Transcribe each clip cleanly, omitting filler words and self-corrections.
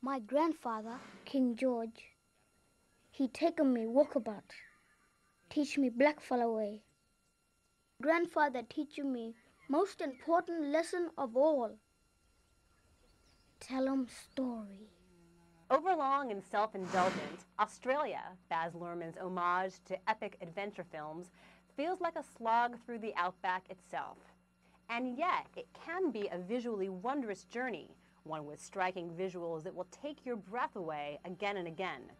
My grandfather, King George, he taken me walkabout, teach me blackfellow way. Grandfather teaching me most important lesson of all. Tell 'em story. Overlong and self-indulgent, Australia, Baz Luhrmann's homage to epic adventure films, feels like a slog through the outback itself. And yet, it can be a visually wondrous journey, one with striking visuals that will take your breath away again and again.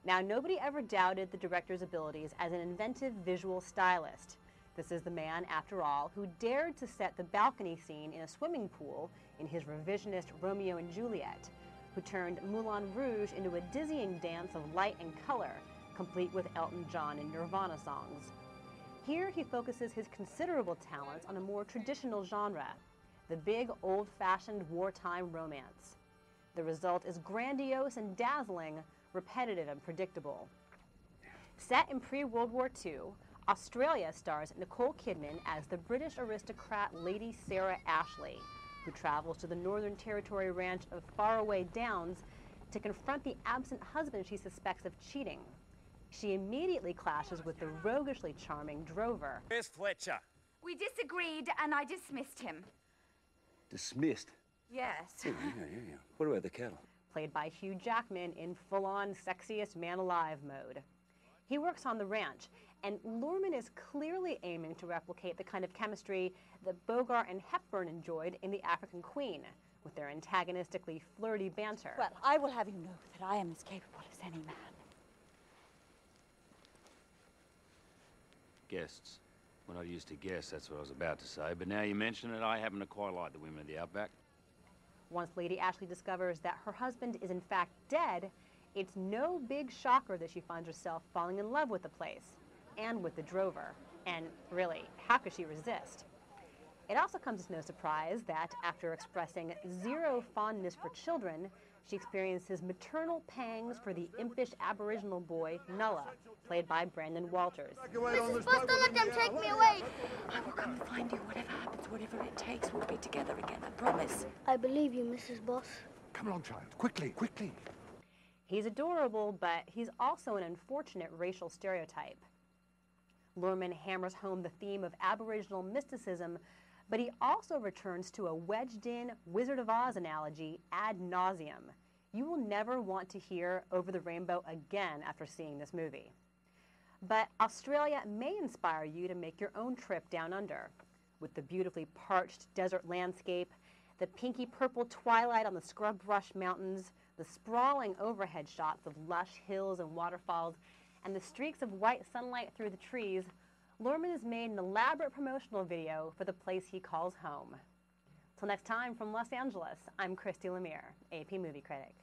Now, nobody ever doubted the director's abilities as an inventive visual stylist. This is the man, after all, who dared to set the balcony scene in a swimming pool in his revisionist Romeo and Juliet, who turned Moulin Rouge into a dizzying dance of light and color, complete with Elton John and Nirvana songs. Here he focuses his considerable talents on a more traditional genre, the big, old-fashioned wartime romance. The result is grandiose and dazzling, repetitive and predictable. Set in pre-World War II, Australia stars Nicole Kidman as the British aristocrat Lady Sarah Ashley, who travels to the Northern Territory ranch of Faraway Downs to confront the absent husband she suspects of cheating. She immediately clashes with the roguishly charming drover. Where's Fletcher? We disagreed and I dismissed him. Dismissed? Yes. Yeah. What about the cattle? Played by Hugh Jackman in full-on sexiest man alive mode. He works on the ranch, and Luhrmann is clearly aiming to replicate the kind of chemistry that Bogart and Hepburn enjoyed in The African Queen, with their antagonistically flirty banter. Well, I will have you know that I am as capable as any man. Guests. When I used to guess, that's what I was about to say, but now you mention it, I happen to quite like the women of the outback. Once Lady Ashley discovers that her husband is in fact dead, it's no big shocker that she finds herself falling in love with the place, and with the drover. And really, how could she resist? It also comes as no surprise that, after expressing zero fondness for children, she experiences maternal pangs for the impish Aboriginal boy, Nulla, played by Brandon Walters. Mrs. Boss, don't let them take me away. I will come and find you, whatever happens, whatever it takes. We'll be together again, I promise. I believe you, Mrs. Boss. Come along, child. Quickly, quickly. He's adorable, but he's also an unfortunate racial stereotype. Luhrmann hammers home the theme of Aboriginal mysticism, but he also returns to a wedged-in Wizard of Oz analogy ad nauseum. You will never want to hear Over the Rainbow again after seeing this movie. But Australia may inspire you to make your own trip down under, with the beautifully parched desert landscape, the pinky-purple twilight on the scrub-brush mountains, the sprawling overhead shots of lush hills and waterfalls, and the streaks of white sunlight through the trees. Luhrmann has made an elaborate promotional video for the place he calls home. Till next time from Los Angeles, I'm Christy Lemire, AP Movie Critic.